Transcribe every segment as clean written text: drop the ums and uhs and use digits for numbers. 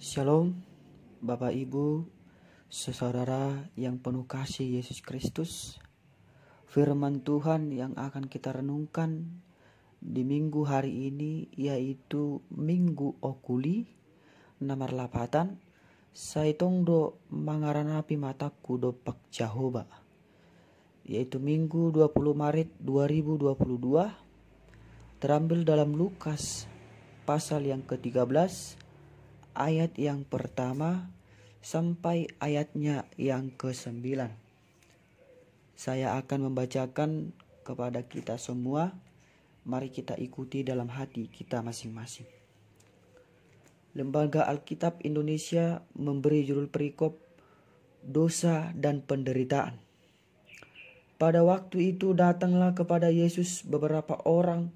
Shalom, Bapak Ibu, saudara yang penuh kasih Yesus Kristus. Firman Tuhan yang akan kita renungkan di minggu hari ini yaitu Minggu Okuli nomor 8. Saitong do mangaranapi mataku do pak Jehovah, yaitu Minggu 20 Maret 2022, terambil dalam Lukas pasal yang ke-13 ayat yang pertama sampai ayatnya yang ke-9. Saya akan membacakan kepada kita semua. Mari kita ikuti dalam hati kita masing-masing. Lembaga Alkitab Indonesia memberi judul perikop Dosa dan Penderitaan. Pada waktu itu datanglah kepada Yesus beberapa orang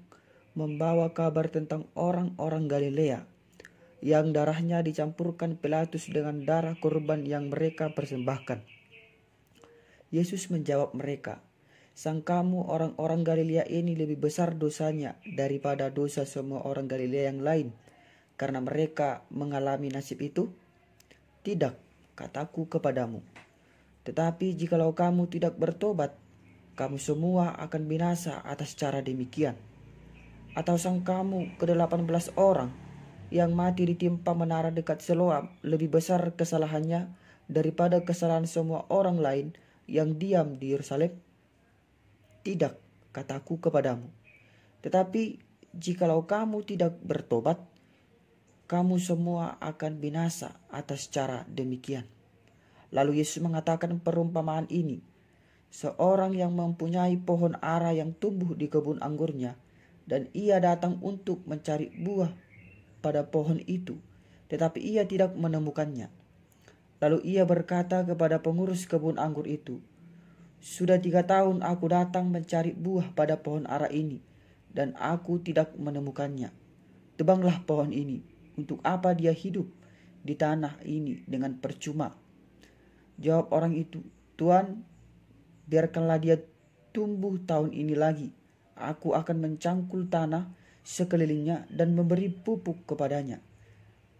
membawa kabar tentang orang-orang Galilea yang darahnya dicampurkan Pilatus dengan darah korban yang mereka persembahkan. Yesus menjawab mereka, "Sangkamu orang-orang Galilea ini lebih besar dosanya daripada dosa semua orang Galilea yang lain, karena mereka mengalami nasib itu? Tidak, kataku kepadamu. Tetapi jikalau kamu tidak bertobat, kamu semua akan binasa atas cara demikian. Atau sangkamu ke-18 orang yang mati ditimpa menara dekat Siloam lebih besar kesalahannya daripada kesalahan semua orang lain yang diam di Yerusalem? Tidak, kataku kepadamu. Tetapi jikalau kamu tidak bertobat, kamu semua akan binasa atas cara demikian." Lalu Yesus mengatakan perumpamaan ini. Seorang yang mempunyai pohon ara yang tumbuh di kebun anggurnya, dan ia datang untuk mencari buah pada pohon itu, tetapi ia tidak menemukannya. Lalu ia berkata kepada pengurus kebun anggur itu, "Sudah 3 tahun aku datang mencari buah pada pohon ara ini, dan aku tidak menemukannya. Tebanglah pohon ini. Untuk apa dia hidup di tanah ini dengan percuma?" Jawab orang itu, "Tuan, biarkanlah dia tumbuh tahun ini lagi. Aku akan mencangkul tanah sekelilingnya dan memberi pupuk kepadanya.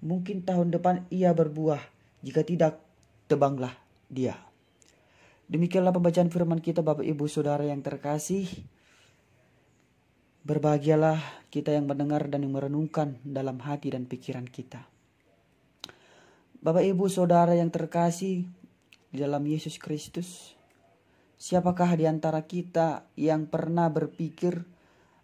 Mungkin tahun depan ia berbuah, jika tidak, tebanglah dia." Demikianlah pembacaan firman kita, Bapak Ibu Saudara yang terkasih. Berbahagialah kita yang mendengar dan yang merenungkan dalam hati dan pikiran kita. Bapak Ibu Saudara yang terkasih di dalam Yesus Kristus, siapakah di antara kita yang pernah berpikir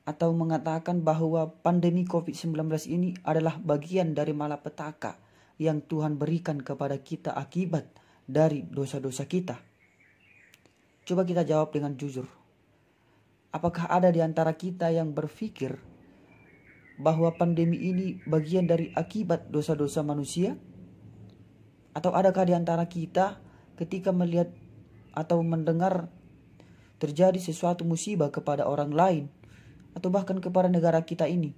atau mengatakan bahwa pandemi COVID-19 ini adalah bagian dari malapetaka yang Tuhan berikan kepada kita akibat dari dosa-dosa kita? Coba kita jawab dengan jujur. Apakah ada di antara kita yang berpikir bahwa pandemi ini bagian dari akibat dosa-dosa manusia? Atau adakah di antara kita ketika melihat atau mendengar terjadi sesuatu musibah kepada orang lain, atau bahkan kepada negara kita ini,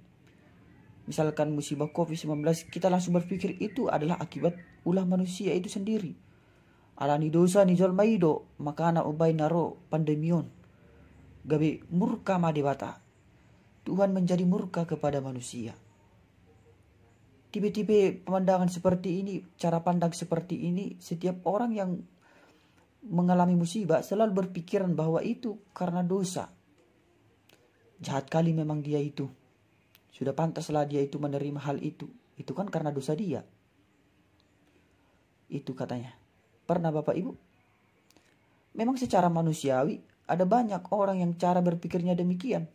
misalkan musibah COVID-19, kita langsung berpikir itu adalah akibat ulah manusia itu sendiri. Alani dosa ni jol maido, makana ubay naro pandemion. Gabi murka madibata. Tuhan menjadi murka kepada manusia. Tiba-tiba pemandangan seperti ini, cara pandang seperti ini, setiap orang yang mengalami musibah selalu berpikiran bahwa itu karena dosa. Jahat kali memang dia itu. Sudah pantaslah dia itu menerima hal itu. Itu kan karena dosa dia. Itu katanya. Pernah Bapak Ibu? Memang secara manusiawi ada banyak orang yang cara berpikirnya demikian.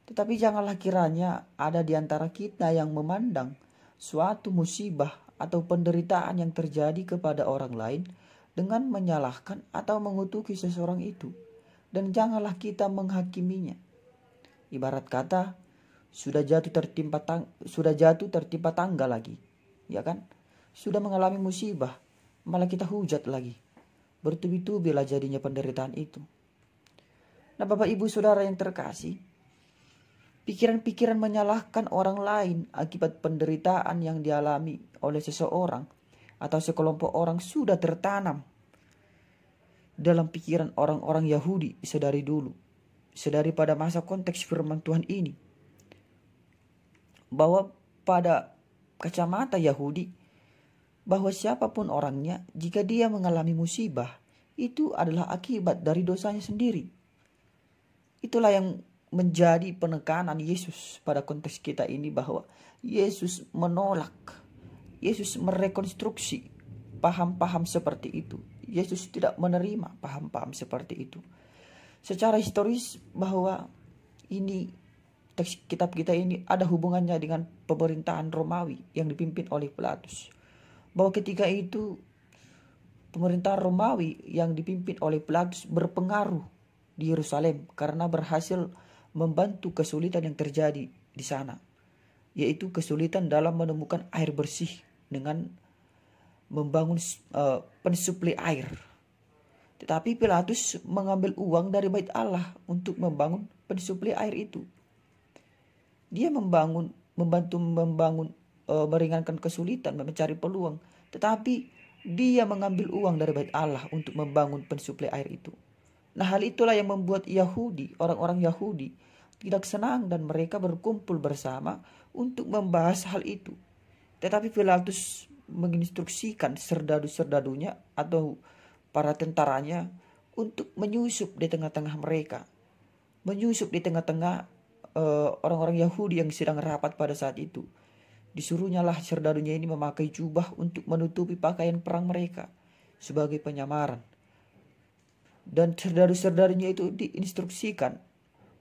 Tetapi janganlah kiranya ada di antara kita yang memandang suatu musibah atau penderitaan yang terjadi kepada orang lain dengan menyalahkan atau mengutuki seseorang itu. Dan janganlah kita menghakiminya. Ibarat kata, sudah jatuh tertimpa tangga lagi, ya kan? Sudah mengalami musibah, malah kita hujat lagi. Bertubi-tubilah jadinya penderitaan itu. Nah, Bapak Ibu Saudara yang terkasih, pikiran-pikiran menyalahkan orang lain akibat penderitaan yang dialami oleh seseorang atau sekelompok orang sudah tertanam dalam pikiran orang-orang Yahudi sedari dulu, sedari pada masa konteks firman Tuhan ini, bahwa pada kacamata Yahudi, bahwa siapapun orangnya, jika dia mengalami musibah, itu adalah akibat dari dosanya sendiri. Itulah yang menjadi penekanan Yesus pada konteks kita ini, bahwa Yesus menolak, Yesus merekonstruksi paham-paham seperti itu. Yesus tidak menerima paham-paham seperti itu. Secara historis bahwa ini teks kitab kita ini ada hubungannya dengan pemerintahan Romawi yang dipimpin oleh Pilatus. Bahwa ketika itu pemerintahan Romawi yang dipimpin oleh Pilatus berpengaruh di Yerusalem karena berhasil membantu kesulitan yang terjadi di sana, yaitu kesulitan dalam menemukan air bersih dengan membangun pensuplai air. Tetapi Pilatus mengambil uang dari bait Allah untuk membangun pensuplai air itu. Dia membantu membangun, meringankan kesulitan, mencari peluang. Tetapi dia mengambil uang dari bait Allah untuk membangun pensuplai air itu. Nah, hal itulah yang membuat Yahudi, orang-orang Yahudi tidak senang dan mereka berkumpul bersama untuk membahas hal itu. Tetapi Pilatus menginstruksikan serdadu-serdadunya atau para tentaranya untuk menyusup di tengah-tengah mereka. Menyusup di tengah-tengah orang-orang Yahudi yang sedang rapat pada saat itu. Disuruhnya lah serdadunya ini memakai jubah untuk menutupi pakaian perang mereka sebagai penyamaran. Dan serdadu-serdadunya itu diinstruksikan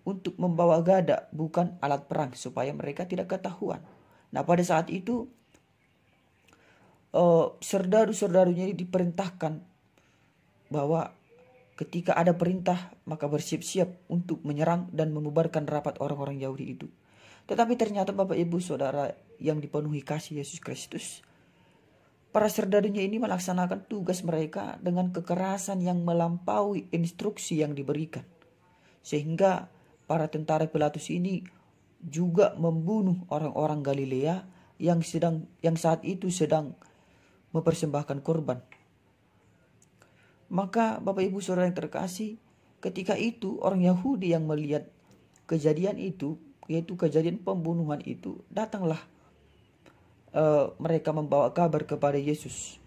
untuk membawa gada, bukan alat perang, supaya mereka tidak ketahuan. Nah, pada saat itu serdadu-serdadunya ini diperintahkan bahwa ketika ada perintah maka bersiap-siap untuk menyerang dan membubarkan rapat orang-orang Yahudi itu. Tetapi ternyata Bapak Ibu Saudara yang dipenuhi kasih Yesus Kristus, para serdadunya ini melaksanakan tugas mereka dengan kekerasan yang melampaui instruksi yang diberikan. Sehingga para tentara Pilatus ini juga membunuh orang-orang Galilea yang saat itu sedang mempersembahkan korban. Maka Bapak Ibu Saudara yang terkasih, ketika itu orang Yahudi yang melihat kejadian itu, yaitu kejadian pembunuhan itu, datanglah mereka membawa kabar kepada Yesus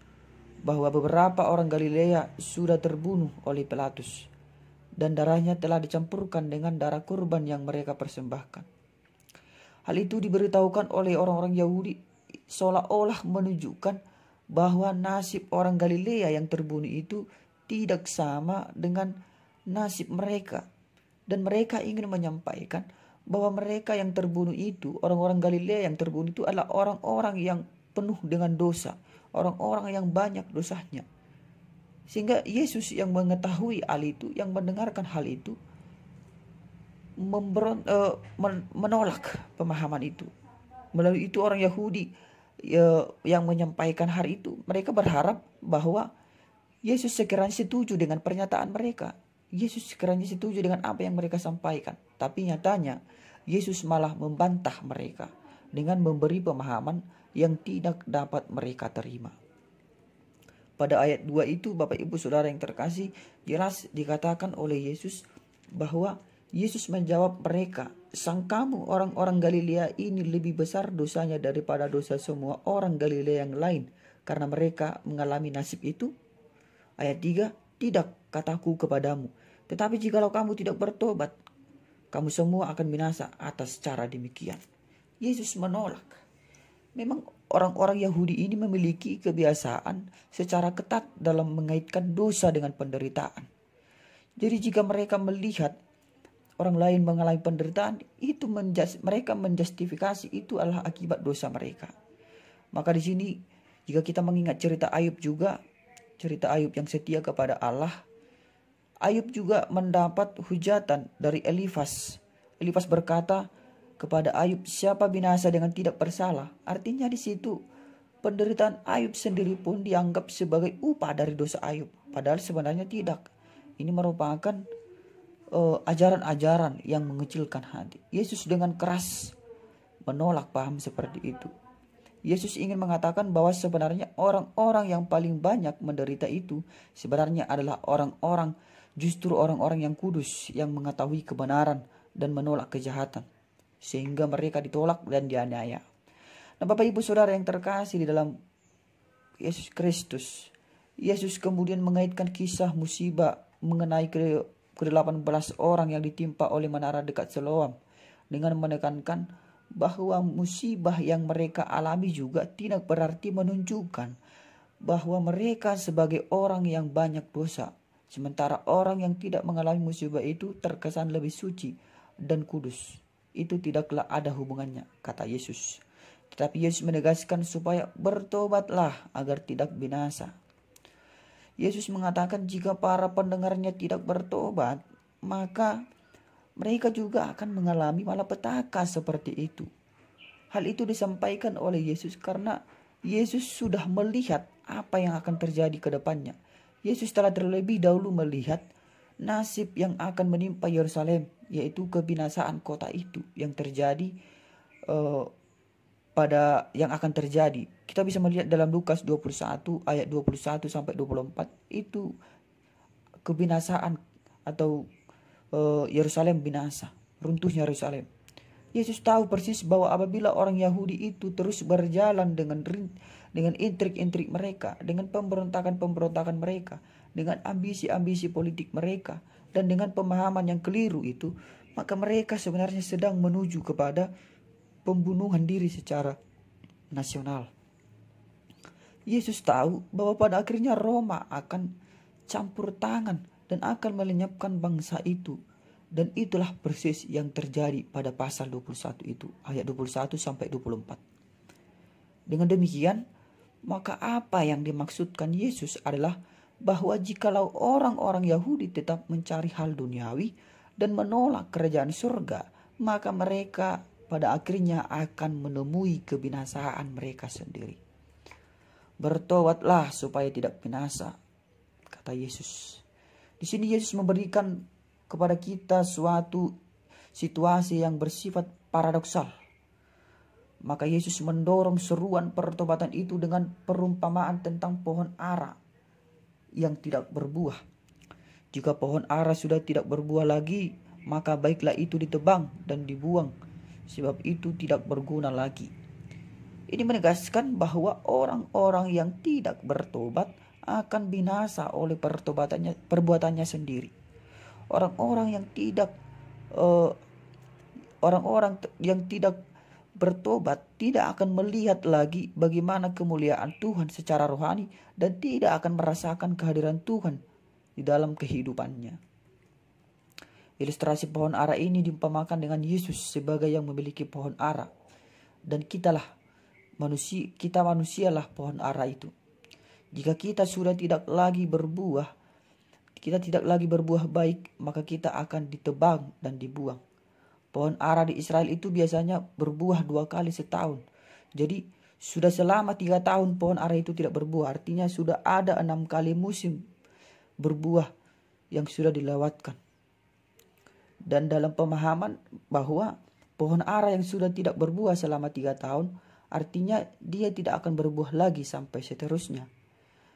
bahwa beberapa orang Galilea sudah terbunuh oleh Pilatus dan darahnya telah dicampurkan dengan darah kurban yang mereka persembahkan. Hal itu diberitahukan oleh orang-orang Yahudi seolah-olah menunjukkan bahwa nasib orang Galilea yang terbunuh itu tidak sama dengan nasib mereka. Dan mereka ingin menyampaikan bahwa mereka yang terbunuh itu, orang-orang Galilea yang terbunuh itu adalah orang-orang yang penuh dengan dosa, orang-orang yang banyak dosanya. Sehingga Yesus yang mengetahui hal itu, yang mendengarkan hal itu, menolak pemahaman itu. Melalui itu orang Yahudi yang menyampaikan hal itu, mereka berharap bahwa Yesus sekiranya setuju dengan pernyataan mereka. Yesus sekiranya setuju dengan apa yang mereka sampaikan. Tapi nyatanya Yesus malah membantah mereka dengan memberi pemahaman yang tidak dapat mereka terima. Pada ayat 2 itu Bapak Ibu Saudara yang terkasih, jelas dikatakan oleh Yesus bahwa Yesus menjawab mereka, "Sangkamu orang-orang Galilea ini lebih besar dosanya daripada dosa semua orang Galilea yang lain karena mereka mengalami nasib itu?" Ayat 3, "Tidak, kataku kepadamu, tetapi jikalau kamu tidak bertobat, kamu semua akan binasa atas cara demikian." Yesus menolak. Memang orang-orang Yahudi ini memiliki kebiasaan secara ketat dalam mengaitkan dosa dengan penderitaan. Jadi jika mereka melihat orang lain mengalami penderitaan, itu mereka menjustifikasi itu adalah akibat dosa mereka. Maka di sini jika kita mengingat cerita Ayub juga, cerita Ayub yang setia kepada Allah, Ayub juga mendapat hujatan dari Elifas. Elifas berkata kepada Ayub, "Siapa binasa dengan tidak bersalah?" Artinya di situ penderitaan Ayub sendiri pun dianggap sebagai upah dari dosa Ayub. Padahal sebenarnya tidak. Ini merupakan ajaran-ajaran yang mengecilkan hati. Yesus dengan keras menolak paham seperti itu. Yesus ingin mengatakan bahwa sebenarnya orang-orang yang paling banyak menderita itu sebenarnya adalah justru orang-orang yang kudus, yang mengetahui kebenaran dan menolak kejahatan. Sehingga mereka ditolak dan dianiaya. Nah Bapak Ibu Saudara yang terkasih, di dalam Yesus Kristus. Yesus kemudian mengaitkan kisah musibah mengenai ke-18 orang yang ditimpa oleh menara dekat Siloam dengan menekankan bahwa musibah yang mereka alami juga tidak berarti menunjukkan bahwa mereka sebagai orang yang banyak dosa, sementara orang yang tidak mengalami musibah itu terkesan lebih suci dan kudus. Itu tidaklah ada hubungannya, kata Yesus. Tetapi Yesus menegaskan supaya bertobatlah agar tidak binasa. Yesus mengatakan jika para pendengarnya tidak bertobat, maka mereka juga akan mengalami malapetaka seperti itu. Hal itu disampaikan oleh Yesus karena Yesus sudah melihat apa yang akan terjadi ke depannya. Yesus telah terlebih dahulu melihat nasib yang akan menimpa Yerusalem, yaitu kebinasaan kota itu yang terjadi yang akan terjadi. Kita bisa melihat dalam Lukas 21 ayat 21 sampai 24 itu kebinasaan atau Yerusalem binasa, runtuhnya Yerusalem. Yesus tahu persis bahwa apabila orang Yahudi itu terus berjalan dengan intrik-intrik mereka, dengan pemberontakan-pemberontakan mereka, dengan ambisi-ambisi politik mereka, dan dengan pemahaman yang keliru itu, maka mereka sebenarnya sedang menuju kepada pembunuhan diri secara nasional. Yesus tahu bahwa pada akhirnya Roma akan campur tangan dan akan melenyapkan bangsa itu. Dan itulah persis yang terjadi pada pasal 21 itu, ayat 21 sampai 24. Dengan demikian, maka apa yang dimaksudkan Yesus adalah bahwa jikalau orang-orang Yahudi tetap mencari hal duniawi dan menolak kerajaan surga, maka mereka pada akhirnya akan menemui kebinasaan mereka sendiri. Bertobatlah supaya tidak binasa, kata Yesus. Di sini Yesus memberikan kepada kita suatu situasi yang bersifat paradoksal. Maka Yesus mendorong seruan pertobatan itu dengan perumpamaan tentang pohon ara yang tidak berbuah. Jika pohon ara sudah tidak berbuah lagi, maka baiklah itu ditebang dan dibuang, sebab itu tidak berguna lagi. Ini menegaskan bahwa orang-orang yang tidak bertobat akan binasa oleh perbuatannya sendiri. Orang-orang yang tidak bertobat tidak akan melihat lagi bagaimana kemuliaan Tuhan secara rohani dan tidak akan merasakan kehadiran Tuhan di dalam kehidupannya. Ilustrasi pohon ara ini diumpamakan dengan Yesus sebagai yang memiliki pohon ara, dan kita manusialah pohon ara itu. Jika kita sudah tidak lagi berbuah baik, maka kita akan ditebang dan dibuang. Pohon ara di Israel itu biasanya berbuah 2 kali setahun. Jadi sudah selama 3 tahun pohon ara itu tidak berbuah. Artinya sudah ada 6 kali musim berbuah yang sudah dilewatkan. Dan dalam pemahaman bahwa pohon ara yang sudah tidak berbuah selama 3 tahun, artinya dia tidak akan berbuah lagi sampai seterusnya.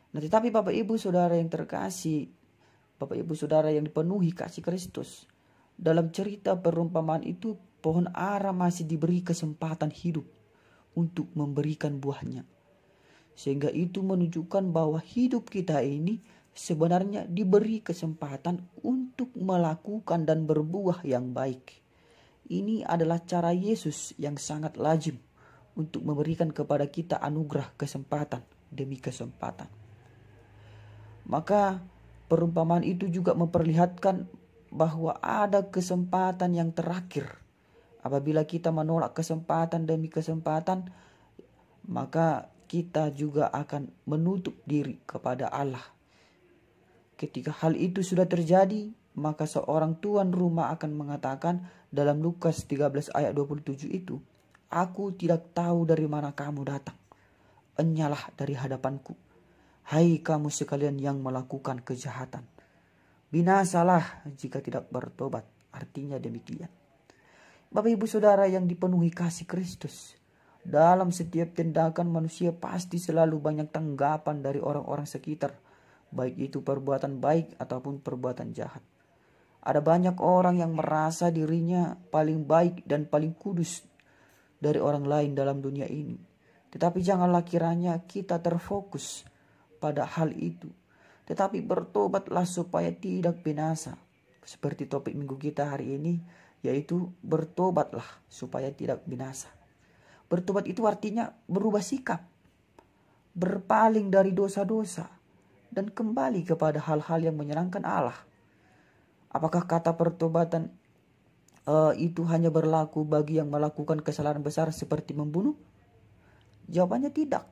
Nah, tetapi Bapak Ibu Saudara yang terkasih, Bapak Ibu Saudara yang dipenuhi kasih Kristus, dalam cerita perumpamaan itu pohon ara masih diberi kesempatan hidup untuk memberikan buahnya. Sehingga itu menunjukkan bahwa hidup kita ini sebenarnya diberi kesempatan untuk melakukan dan berbuah yang baik. Ini adalah cara Yesus yang sangat lazim untuk memberikan kepada kita anugerah kesempatan demi kesempatan. Maka perumpamaan itu juga memperlihatkan bahwa ada kesempatan yang terakhir. Apabila kita menolak kesempatan demi kesempatan, maka kita juga akan menutup diri kepada Allah. Ketika hal itu sudah terjadi, maka seorang tuan rumah akan mengatakan dalam Lukas 13 ayat 27 itu, "Aku tidak tahu dari mana kamu datang. Enyalah dari hadapanku. Hai kamu sekalian yang melakukan kejahatan. Binasalah jika tidak bertobat." Artinya demikian. Bapak Ibu Saudara yang dipenuhi kasih Kristus, dalam setiap tindakan manusia pasti selalu banyak tanggapan dari orang-orang sekitar, baik itu perbuatan baik ataupun perbuatan jahat. Ada banyak orang yang merasa dirinya paling baik dan paling kudus dari orang lain dalam dunia ini. Tetapi janganlah kiranya kita terfokus pada hal itu, tetapi bertobatlah supaya tidak binasa. Seperti topik minggu kita hari ini, yaitu bertobatlah supaya tidak binasa. Bertobat itu artinya berubah sikap, berpaling dari dosa-dosa, dan kembali kepada hal-hal yang menyenangkan Allah. Apakah kata pertobatan itu hanya berlaku bagi yang melakukan kesalahan besar seperti membunuh? Jawabannya tidak.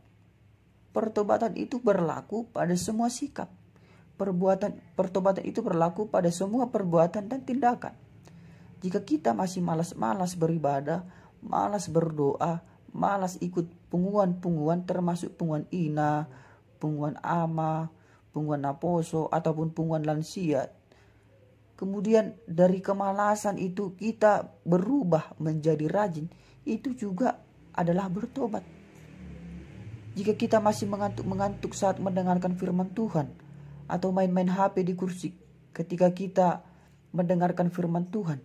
Pertobatan itu berlaku pada semua sikap. Pertobatan itu berlaku pada semua perbuatan dan tindakan. Jika kita masih malas-malas beribadah, malas berdoa, malas ikut punguan-punguan termasuk punguan ina, punguan ama, punguan naposo, ataupun punguan lansia, kemudian dari kemalasan itu kita berubah menjadi rajin, itu juga adalah bertobat. Jika kita masih mengantuk-mengantuk saat mendengarkan firman Tuhan, atau main-main HP di kursi ketika kita mendengarkan firman Tuhan,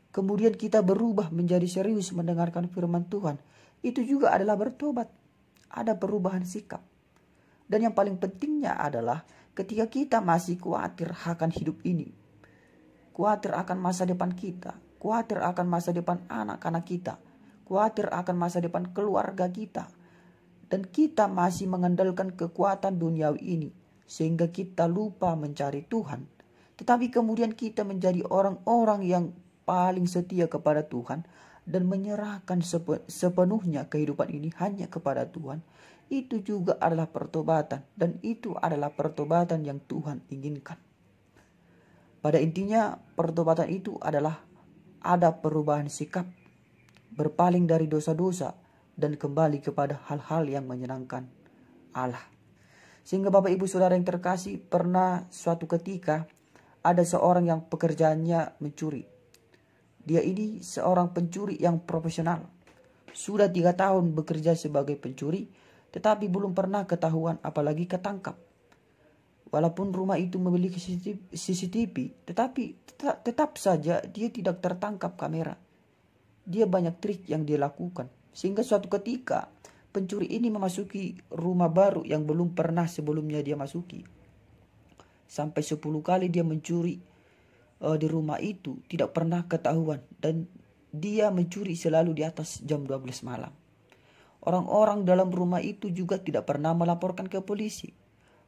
kemudian kita berubah menjadi serius mendengarkan firman Tuhan, itu juga adalah bertobat. Ada perubahan sikap. Dan yang paling pentingnya adalah ketika kita masih khawatir akan hidup ini, khawatir akan masa depan kita, khawatir akan masa depan anak-anak kita, khawatir akan masa depan keluarga kita, dan kita masih mengandalkan kekuatan duniawi ini, sehingga kita lupa mencari Tuhan. Tetapi kemudian kita menjadi orang-orang yang paling setia kepada Tuhan dan menyerahkan sepenuhnya kehidupan ini hanya kepada Tuhan. Itu juga adalah pertobatan, dan itu adalah pertobatan yang Tuhan inginkan. Pada intinya pertobatan itu adalah ada perubahan sikap, berpaling dari dosa-dosa, dan kembali kepada hal-hal yang menyenangkan Allah. Sehingga Bapak Ibu Saudara yang terkasih, pernah suatu ketika ada seorang yang pekerjaannya mencuri. Dia ini seorang pencuri yang profesional. Sudah 3 tahun bekerja sebagai pencuri, tetapi belum pernah ketahuan apalagi ketangkap. Walaupun rumah itu memiliki CCTV, tetapi tetap saja dia tidak tertangkap kamera. Dia banyak trik yang dia lakukan. Sehingga suatu ketika pencuri ini memasuki rumah baru yang belum pernah sebelumnya dia masuki. Sampai 10 kali dia mencuri di rumah itu, tidak pernah ketahuan. Dan dia mencuri selalu di atas jam 12 malam. Orang-orang dalam rumah itu juga tidak pernah melaporkan ke polisi.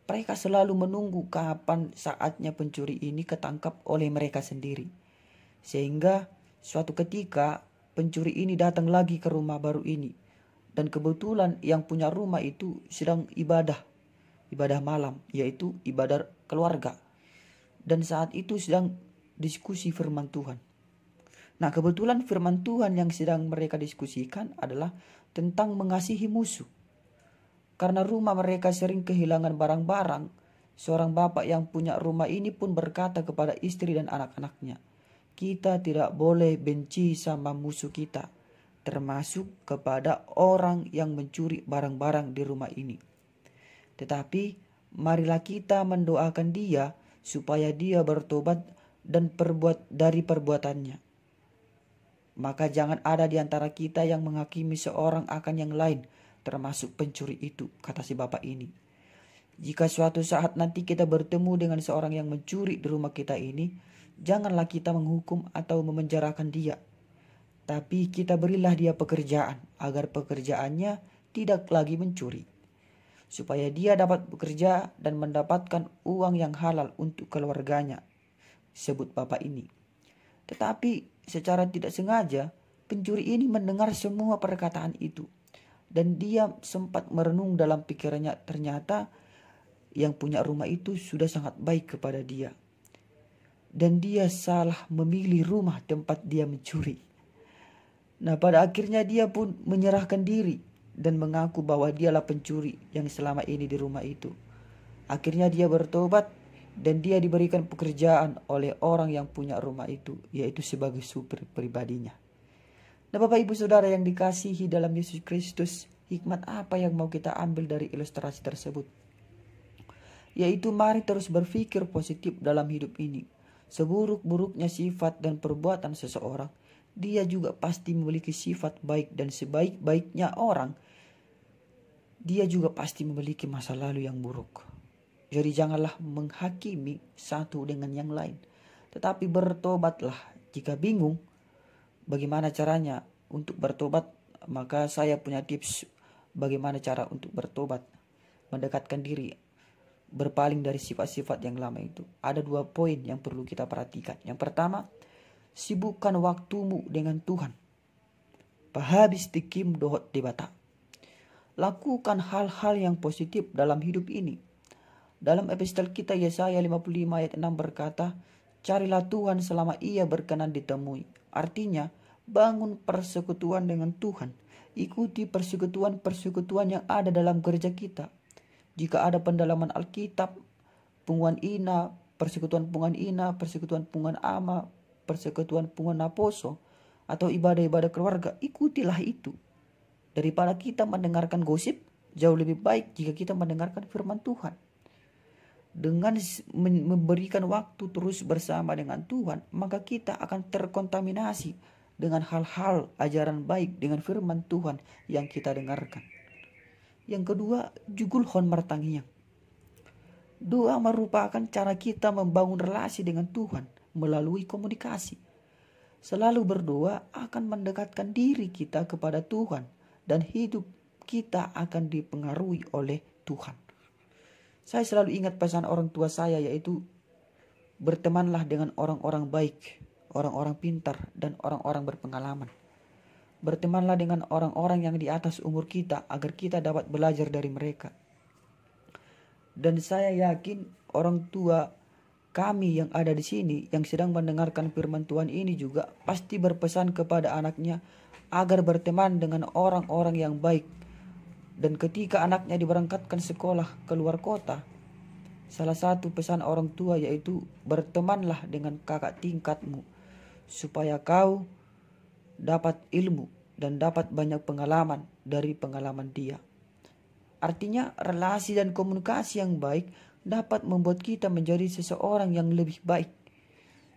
Mereka selalu menunggu kapan saatnya pencuri ini ketangkap oleh mereka sendiri. Sehingga suatu ketika pencuri ini datang lagi ke rumah baru ini. Dan kebetulan yang punya rumah itu sedang ibadah malam, yaitu ibadah keluarga. Dan saat itu sedang diskusi firman Tuhan. Nah, kebetulan firman Tuhan yang sedang mereka diskusikan adalah tentang mengasihi musuh. Karena rumah mereka sering kehilangan barang-barang, seorang bapak yang punya rumah ini pun berkata kepada istri dan anak-anaknya, kita tidak boleh benci sama musuh kita, termasuk kepada orang yang mencuri barang-barang di rumah ini. Tetapi marilah kita mendoakan dia supaya dia bertobat dan dari perbuatannya. Maka jangan ada di antara kita yang menghakimi seorang akan yang lain, termasuk pencuri itu, kata si bapak ini. Jika suatu saat nanti kita bertemu dengan seorang yang mencuri di rumah kita ini, janganlah kita menghukum atau memenjarakan dia. Tapi kita berilah dia pekerjaan, agar pekerjaannya tidak lagi mencuri. Supaya dia dapat bekerja dan mendapatkan uang yang halal untuk keluarganya, sebut bapak ini. Tetapi secara tidak sengaja, pencuri ini mendengar semua perkataan itu. Dan dia sempat merenung dalam pikirannya, ternyata yang punya rumah itu sudah sangat baik kepada dia. Dan dia salah memilih rumah tempat dia mencuri. Nah, pada akhirnya dia pun menyerahkan diri dan mengaku bahwa dialah pencuri yang selama ini di rumah itu. Akhirnya dia bertobat dan dia diberikan pekerjaan oleh orang yang punya rumah itu, yaitu sebagai supir pribadinya. Nah, Bapak Ibu Saudara yang dikasihi dalam Yesus Kristus, hikmat apa yang mau kita ambil dari ilustrasi tersebut? Yaitu mari terus berpikir positif dalam hidup ini. Seburuk-buruknya sifat dan perbuatan seseorang, dia juga pasti memiliki sifat baik, dan sebaik-baiknya orang dia juga pasti memiliki masa lalu yang buruk. Jadi janganlah menghakimi satu dengan yang lain, tetapi bertobatlah. Jika bingung bagaimana caranya untuk bertobat, maka saya punya tips bagaimana cara untuk bertobat, mendekatkan diri, berpaling dari sifat-sifat yang lama itu. Ada 2 poin yang perlu kita perhatikan. Yang pertama, sibukkan waktumu dengan Tuhan. Pahabis tikim dohot debata. Lakukan hal-hal yang positif dalam hidup ini. Dalam epistel kita Yesaya 55 ayat 6 berkata, carilah Tuhan selama ia berkenan ditemui. Artinya, bangun persekutuan dengan Tuhan. Ikuti persekutuan-persekutuan yang ada dalam gereja kita. Jika ada pendalaman Alkitab, punguan ina, persekutuan punguan ina, persekutuan punguan ama, persekutuan punguan naposo, atau ibadah-ibadah keluarga, ikutilah itu. Daripada kita mendengarkan gosip, jauh lebih baik jika kita mendengarkan firman Tuhan. Dengan memberikan waktu terus bersama dengan Tuhan, maka kita akan terkontaminasi dengan hal-hal ajaran baik dengan firman Tuhan yang kita dengarkan. Yang kedua, jugul hon martangiang. Doa merupakan cara kita membangun relasi dengan Tuhan melalui komunikasi. Selalu berdoa akan mendekatkan diri kita kepada Tuhan dan hidup kita akan dipengaruhi oleh Tuhan. Saya selalu ingat pesan orang tua saya, yaitu bertemanlah dengan orang-orang baik, orang-orang pintar, dan orang-orang berpengalaman. Bertemanlah dengan orang-orang yang di atas umur kita agar kita dapat belajar dari mereka. Dan saya yakin orang tua kami yang ada di sini yang sedang mendengarkan firman Tuhan ini juga pasti berpesan kepada anaknya agar berteman dengan orang-orang yang baik. Dan ketika anaknya diberangkatkan sekolah ke luar kota, salah satu pesan orang tua yaitu bertemanlah dengan kakak tingkatmu supaya kau dapat ilmu dan dapat banyak pengalaman dari pengalaman dia. Artinya relasi dan komunikasi yang baik dapat membuat kita menjadi seseorang yang lebih baik.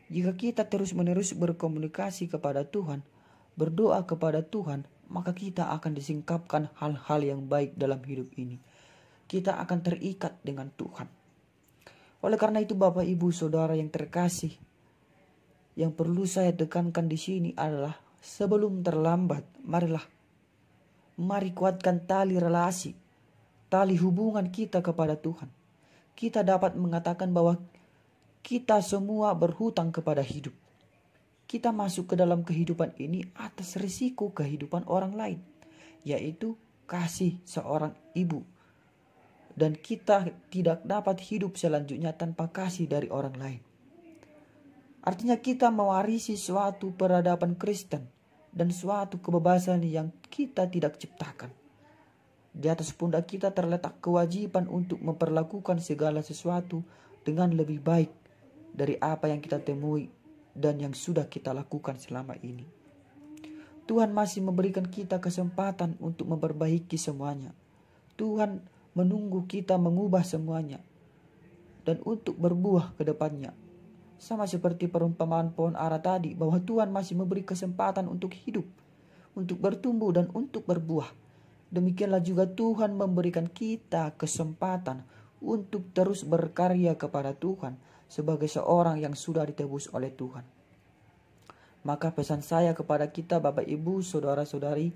Jika kita terus-menerus berkomunikasi kepada Tuhan, berdoa kepada Tuhan, maka kita akan disingkapkan hal-hal yang baik dalam hidup ini. Kita akan terikat dengan Tuhan. Oleh karena itu Bapak Ibu Saudara yang terkasih, yang perlu saya tekankan di sini adalah sebelum terlambat, mari kuatkan tali relasi, tali hubungan kita kepada Tuhan. Kita dapat mengatakan bahwa kita semua berhutang kepada hidup. Kita masuk ke dalam kehidupan ini atas risiko kehidupan orang lain, yaitu kasih seorang ibu. Dan kita tidak dapat hidup selanjutnya tanpa kasih dari orang lain. Artinya kita mewarisi suatu peradaban Kristen dan suatu kebebasan yang kita tidak ciptakan. Di atas pundak kita terletak kewajiban untuk memperlakukan segala sesuatu dengan lebih baik dari apa yang kita temui dan yang sudah kita lakukan selama ini. Tuhan masih memberikan kita kesempatan untuk memperbaiki semuanya. Tuhan menunggu kita mengubah semuanya dan untuk berbuah ke depannya. Sama seperti perumpamaan pohon ara tadi, bahwa Tuhan masih memberi kesempatan untuk hidup, untuk bertumbuh dan untuk berbuah. Demikianlah juga Tuhan memberikan kita kesempatan untuk terus berkarya kepada Tuhan sebagai seorang yang sudah ditebus oleh Tuhan. Maka pesan saya kepada kita Bapak Ibu Saudara-saudari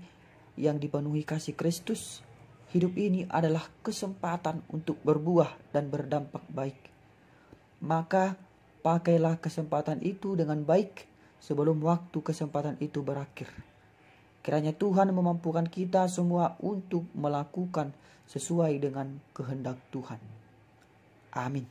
yang dipenuhi kasih Kristus, hidup ini adalah kesempatan untuk berbuah dan berdampak baik. Maka pakailah kesempatan itu dengan baik sebelum waktu kesempatan itu berakhir. Kiranya Tuhan memampukan kita semua untuk melakukan sesuai dengan kehendak Tuhan. Amin.